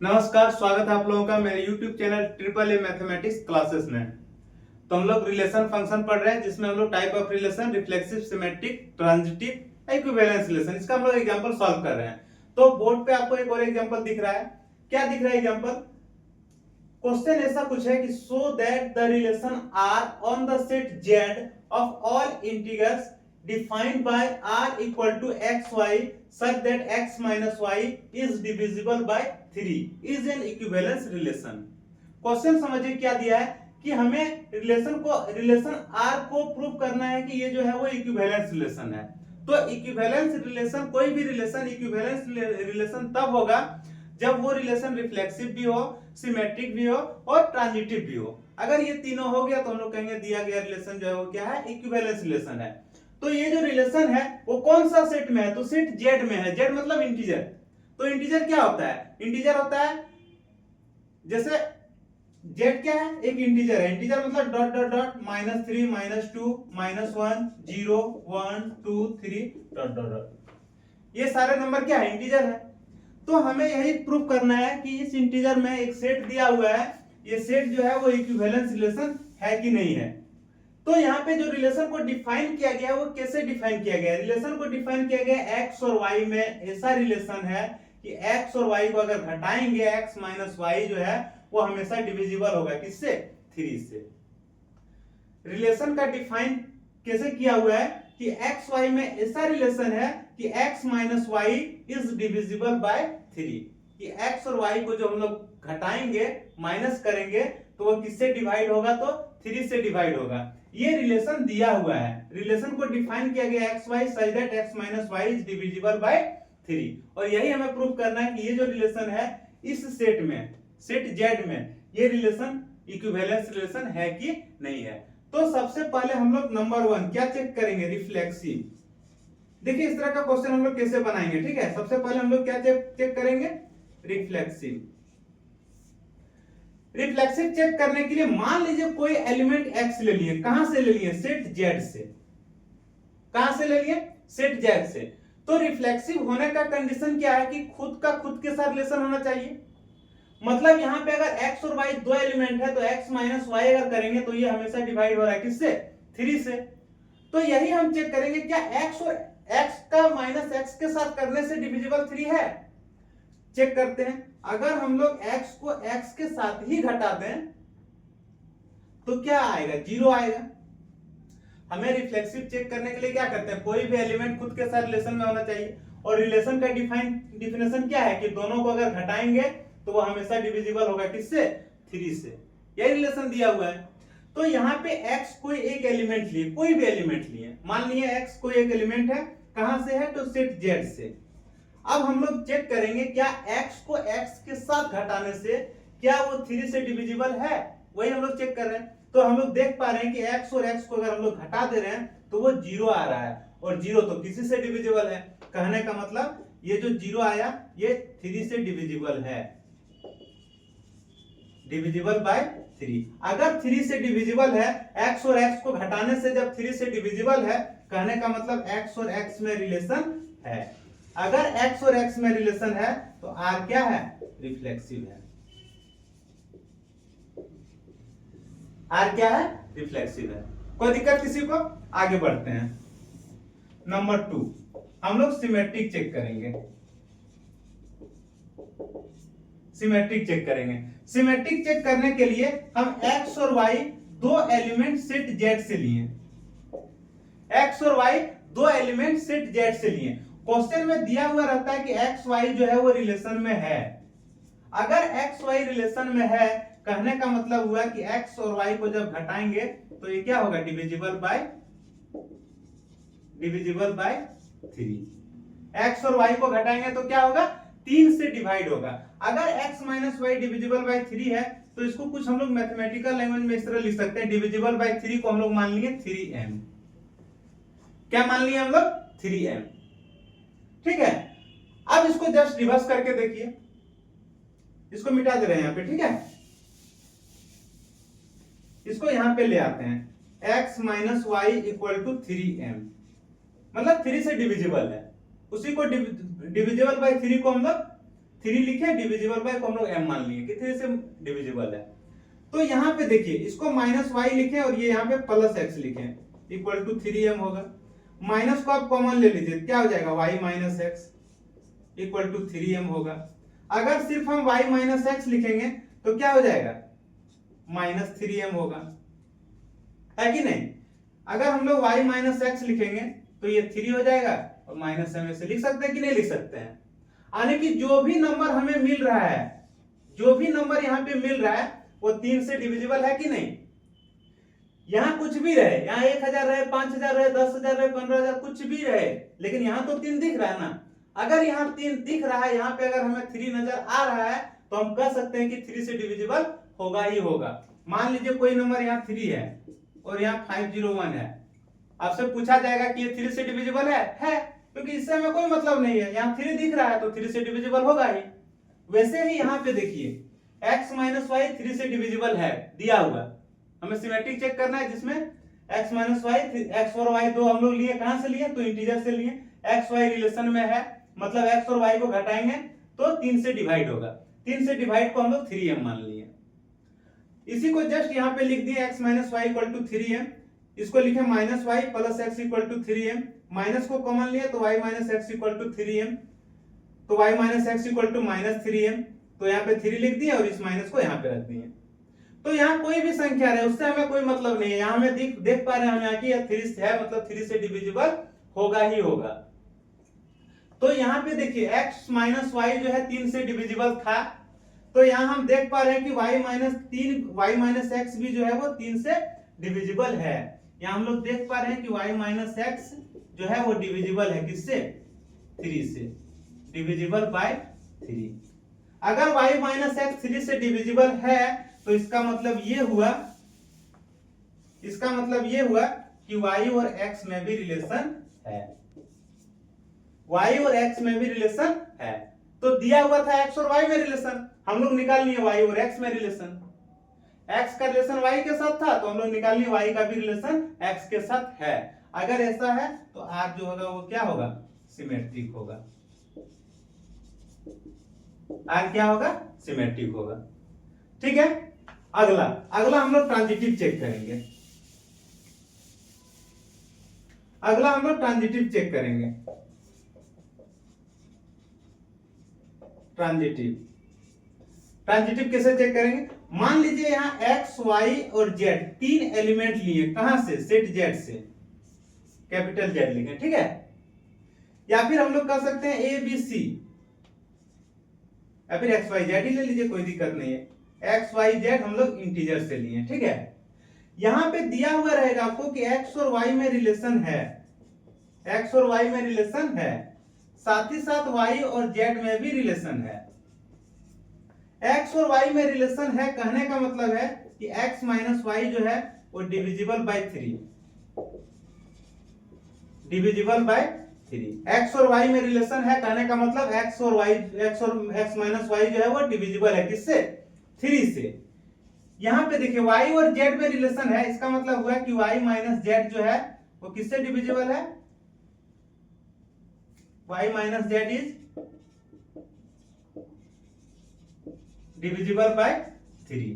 नमस्कार, स्वागत है आप लोगों का मेरे YouTube channel triple A mathematics classes में। तो हम लोग रिलेशन फंक्शन पढ़ रहे हैं जिसमें हम लोग type of relation, reflexive, symmetric, transitive, equivalence relation, इसका हम लोग एग्जांपल सॉल्व कर रहे हैं। तो बोर्ड पे आपको एक और एग्जांपल दिख रहा है। क्या दिख रहा है एग्जांपल? क्वेश्चन ऐसा कुछ है कि so that the relation R on the set Z of all integers defined by r equal to xy such that x minus y is divisible by 3 is an equivalence relation। Question समझिए क्या दिया है कि हमें relation r को prove करना है कि ये जो है वो इक्विवेलेंस रिलेशन है। तो इक्विवेलेंस रिलेशन, कोई भी रिलेशन इक्विवेलेंस रिलेशन तब होगा जब वो रिलेशन रिफ्लेक्सिव भी हो, सिमेट्रिक भी हो और ट्रांजिटिव भी हो। अगर ये तीनों हो गया तो हम लोग कहेंगे दिया गया रिलेशन जो है वो क्या है, इक्विवेलेंस रिलेशन है। तो ये जो रिलेशन है वो कौन सा सेट में है? तो सेट जेड में है। जेड मतलब इंटीजर। तो इंटीजर क्या होता है? इंटीजर होता है, जैसे जेड क्या है? एक इंटीजर है। इंटीजर मतलब dot dot dot -3 -2 -1 0 1 2 3 dot dot dot, ये सारे नंबर क्या है? इंटीजर है। तो हमें यही प्रूव करना है कि इस इंटीजर में एक सेट दिया हुआ है, ये सेट जो है वो इक्विवेलेंस रिलेशन है कि नहीं है। तो यहाँ पे जो रिलेशन को डिफाइन किया गया है वो कैसे डिफाइन किया गया है? रिलेशन को डिफाइन किया गया है x और y में ऐसा रिलेशन है कि x और y को अगर घटाएंगे x माइनस वाई जो है वो हमेशा डिविजिबल होगा। किससे? 3 से। रिलेशन का डिफाइन कैसे किया हुआ है कि x y में ऐसा रिलेशन है कि x minus y is divisible by 3, कि x और y को जो हम लोग घटाएंगे, माइनस करेंगे, तो वो किससे डिवाइड होगा? तो 3 से डिवाइड होगा। ये रिलेशन दिया हुआ है। रिलेशन को डिफाइन किया गया x y such that x minus y is divisible by 3, और यही हमें प्रूव करना है कि ये जो रिलेशन है इस सेट में, सेट जेड में, ये रिलेशन इक्विवेलेंस रिलेशन है कि नहीं है। तो सबसे पहले हम लोग नंबर 1 क्या चेक करेंगे? रिफ्लेक्सिव। देखिए इस तरह का क्वेश्चन हम लोग कैसे बनाएंगे, ठीक है। सबसे पहले हम लोग क्या चेक करेंगे? रिफ्लेक्सिव। रिफ्लेक्सिव चेक करने के लिए मान लीजिए कोई एलिमेंट x ले लिए। कहां से ले लिए? सेट z से। कहां से ले लिए? सेट z से। तो रिफ्लेक्सिव होने का कंडीशन क्या है कि खुद का खुद के साथ रिलेशन होना चाहिए। मतलब यहां पे अगर x और y दो एलिमेंट है तो x माइनस वाई अगर करेंगे तो ये हमेशा डिवाइड हो रहा है किससे? 3 से। तो यही हम चेक करेंगे क्या x और x का माइनस x के साथ करने से डिविजिबल 3 है। चेक करते हैं। अगर हम लोग x को x के साथ ही घटा दें तो क्या आएगा? 0 आएगा। हमें रिफ्लेक्सिव चेक करने के लिए क्या करते हैं? कोई भी एलिमेंट खुद के साथ रिलेशन में होना चाहिए, और रिलेशन का डिफिनेशन क्या है कि दोनों को अगर घटाएंगे तो वो हमेशा डिविजिबल होगा किससे? 3 से। यही रिलेशन दिया हुआ है। तो यहाँ पे x कोई एक एलिमेंट लिए, कोई भी एलिमेंट लिए, मान लिए x कोई एक एलिमेंट है, कहां से है? तो सेट z से। अब हम लोग चेक करेंगे क्या x को x के साथ घटाने से क्या वो 3 से डिविजिबल है, वही हम लोग चेक कर रहे हैं। तो हम लोग देख पा रहे हैं कि x और x को अगर हम लोग घटा दे रहे हैं तो वो 0 आ रहा है, और 0 तो किसी से डिविजिबल है। कहने का मतलब ये जो 0 आया ये 3 से डिविजिबल है, डिविजिबल बाय 3। अगर 3 से डिविजिबल है, x और x को घटाने से जब 3 से डिविजिबल है, कहने का मतलब x और x में रिलेशन है। अगर x और x में रिलेशन है तो r क्या है? रिफ्लेक्सिव है। r क्या है? रिफ्लेक्सिव है। कोई दिक्कत किसी को? आगे बढ़ते हैं। नंबर 2 हम लोग सिमेट्रिक चेक करेंगे। सिमेट्रिक चेक करेंगे। सिमेट्रिक चेक करने के लिए हम x और y दो एलिमेंट सेट z से लिए। x और y दो एलिमेंट सेट z से लिए। क्वेश्चन में दिया हुआ रहता है कि एक्स वाई जो है वो रिलेशन में है। अगर एक्स वाई रिलेशन में है, कहने का मतलब हुआ कि एक्स और वाई को जब घटाएंगे तो ये क्या होगा? Divisible by 3। एक्स और वाई को घटाएंगे तो क्या होगा? 3 से डिवाइड होगा। अगर x minus y divisible by 3 है तो इसको कुछ हम लोग मैथमेटिकल लैंग्वेज में इस तरह लिख सकते हैं। डिविजिबल बाय 3 को हम लोग मान लिए 3m। क्या मान लिए हम लोग? 3m। ठीक है। अब इसको जस्ट रिवर्स करके देखिए, इसको मिटा दे रहे हैं यहां पे, ठीक है। इसको यहां पे ले आते हैं। x minus y equal to 3m, मतलब 3 से डिविजिबल है। उसी को डिविजिबल बाय 3 को हम लोग 3 लिखे, डिविजिबल बाय को हम लोग m मान लिए कि 3 से डिविजिबल है। तो यहाँ पे देखिए इसको -y लिखे और ये यहाँ पे +x लिखे इक्वल टू 3m होगा। माइनस को आप कॉमन ले लीजिए, क्या हो जाएगा y minus x equal to 3m होगा। अगर सिर्फ हम y माइनस एक्स लिखेंगे तो क्या हो जाएगा, -3m होगा, है कि नहीं। अगर हम लोग y माइनस एक्स लिखेंगे तो ये 3 हो जाएगा और माइनस m ऐसे लिख सकते हैं कि नहीं लिख सकते हैं। यानी कि जो भी नंबर हमें मिल रहा है, जो भी नंबर यहाँ पे मिल रहा है वो 3 से डिविजिबल है कि नहीं। यहाँ कुछ भी रहे, यहाँ 1000 रहे, 5000 रहे, 10,000 रहे, 15,000 कुछ भी रहे, लेकिन यहाँ तो 3 दिख रहा है ना। अगर यहाँ 3 दिख रहा है, यहाँ पे अगर हमें 3 नजर आ रहा है तो हम कह सकते हैं कि 3 से डिविजिबल होगा ही होगा। मान लीजिए कोई नंबर यहाँ 3 है और यहाँ 501 है, आपसे पूछा जाएगा कि ये 3 से डिविजिबल है, क्योंकि इससे हमें कोई मतलब नहीं है, यहाँ 3 दिख रहा है तो 3 से डिविजिबल होगा ही। वैसे ही यहाँ पे देखिए x माइनस वाई 3 से डिविजिबल है दिया हुआ, हमें सिमेट्रिक चेक करना है जिसमें x माइनस वाई, x और y दो हम लोग लिए, कहां से लिए तो इंटीजर से लिए, x y रिलेशन में है, मतलब x और y को घटाएंगे तो 3 से डिवाइड होगा, 3 से डिवाइड को हम लोग 3m मान लिए। इसी को जस्ट यहाँ पे लिख दिए x minus y equal to 3m, इसको लिखे minus y plus x equal to 3m, minus को कॉमन लिए तो y minus x equal to 3m, तो y minus x equal to -3m, तो यहाँ पे 3 लिख दिए और इस माइनस को यहाँ पे रख दिए। तो यहाँ कोई भी संख्या रहे उससे हमें कोई मतलब नहीं है, यहाँ हमें देख पा रहे हैं हम यहाँ की 3 है, मतलब 3 से डिविजिबल होगा ही होगा। तो यहाँ पे देखिए x माइनस वाई जो है 3 से डिविजिबल था, तो यहाँ हम देख पा रहे हैं कि y माइनस एक्स भी जो है वो 3 से डिविजिबल है। यहाँ हम लोग देख पा रहे हैं कि y माइनस एक्स जो है वो डिविजिबल है किससे, 3 से, डिविजिबल बाय 3। अगर y माइनस एक्स 3 से डिविजिबल है तो इसका मतलब ये हुआ कि y और x में भी रिलेशन है, y और x में भी रिलेशन है। तो दिया हुआ था x और y में रिलेशन, हम लोग निकाल लिए y और x में रिलेशन, x का रिलेशन y के साथ था तो हम लोग निकाल लिए y का भी रिलेशन x के साथ है। अगर ऐसा है तो r जो होगा वो क्या होगा, सिमेट्रिक होगा। r क्या होगा, सिमेट्रिक होगा। ठीक है, अगला हम लोग ट्रांजिटिव चेक करेंगे। ट्रांजिटिव कैसे चेक करेंगे, मान लीजिए यहाँ x, y और z 3 एलिमेंट लिए, कहां से, सेट z से, कैपिटल Z लिखें, ठीक है। या फिर हम लोग कह सकते हैं a b c, या फिर x y z ही ले लीजिए, कोई दिक्कत नहीं है। x y z हम लोग इंटीजर से लिए, ठीक है। यहां पे दिया हुआ रहेगा आपको कि x और y में रिलेशन है, साथ ही साथ y और z में भी रिलेशन है। x और y में रिलेशन है कहने का मतलब है कि x माइनस वाई जो है वो डिविजिबल बाय 3, x और y में रिलेशन है कहने का मतलब x माइनस वाई जो है वो डिविजिबल है किससे, 3 से। यहाँ पे देखिए y और z में रिलेशन है, इसका मतलब हुआ कि y माइनस z जो है वो किससे डिविजिबल है, y minus z is divisible by 3।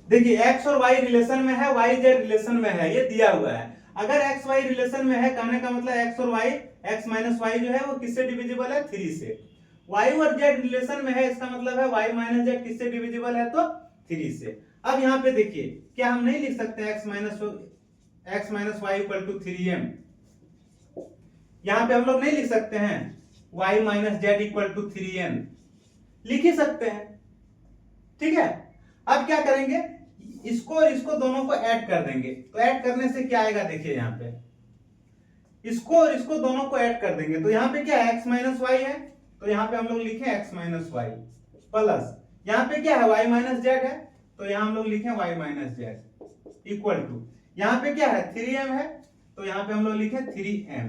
देखिए x और y रिलेशन में है, y z रिलेशन में है, ये दिया हुआ है। अगर x y रिलेशन में है कहने का मतलब x और y, x माइनस y जो है वो किससे डिविजिबल है, 3 से। y और z रिलेशन में है, इसका मतलब है y माइनस z किससे डिविजिबल है, तो 3 से। अब यहाँ पे देखिए क्या हम नहीं लिख सकते x minus y equal to 3m, यहाँ पे हम लोग नहीं लिख सकते हैं y minus z equal to 3n, लिख ही सकते हैं, ठीक है। अब क्या करेंगे, इसको दोनों को ऐड कर देंगे, तो ऐड करने से क्या आएगा, देखिए यहाँ पे इसको और इसको दोनों को ऐड कर देंगे, तो यहाँ पे क्या है, x माइनस वाई है, तो यहाँ पे हम लोग लिखे x माइनस वाई प्लस, यहाँ पे क्या है, y माइनस जेड है, तो यहाँ हम लोग लिखे y minus z equal to, यहाँ पे क्या है 3m है, तो यहाँ पे हम लोग लिखे 3m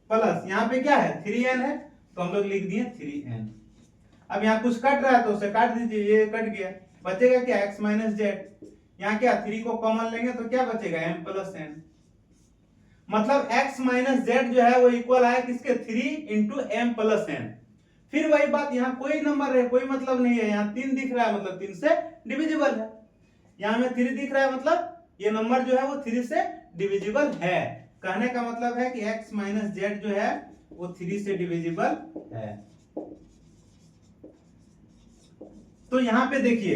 प्लस, यहाँ पे क्या है 3n है, तो हम लोग लिख दिए 3n। अब यहाँ कुछ कट रहा है तो उसे काट दीजिए, ये कट गया, बचेगा क्या x माइनस जेड, यहाँ क्या 3 को कॉमन लेंगे तो क्या बचेगा m प्लस n, मतलब x माइनस जेड जो है वो इक्वल आया किसके 3 इंटू एम प्लस एन। फिर वही बात, यहाँ कोई नंबर है कोई मतलब नहीं है, यहाँ 3 दिख रहा है मतलब 3 से डिविजिबल है, यहाँ में 3 दिख रहा है मतलब ये नंबर जो है वो 3 से डिविजिबल है। कहने का मतलब है कि x माइनस जेड जो है वो 3 से डिविजिबल है। तो यहाँ पे देखिए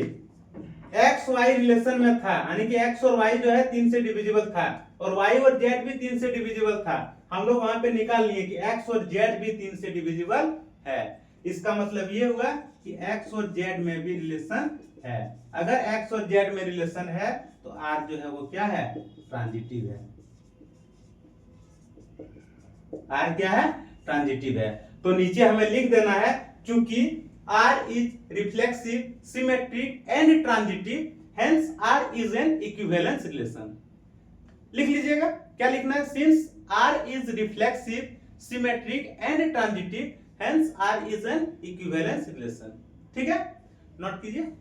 एक्स वाई रिलेशन में था, यानी कि एक्स और वाई जो है 3 से डिविजिबल था और वाई और जेड भी 3 से डिविजिबल था। हम लोग वहां पे निकाल लिए कि एक्स और जेड भी 3 से डिविजिबल है। इसका मतलब ये हुआ कि एक्स और जेड में भी रिलेशन है। अगर एक्स और जेड में रिलेशन है तो आर जो है वो क्या है, ट्रांजिटिव है। आर क्या है, ट्रांजिटिव है। तो नीचे हमें लिख देना है चूंकि R is reflexive, symmetric and transitive, hence R is an equivalence relation. लिख लीजिएगा क्या लिखना है, since R is reflexive, symmetric and transitive, hence R is an equivalence relation। ठीक है, नोट कीजिए।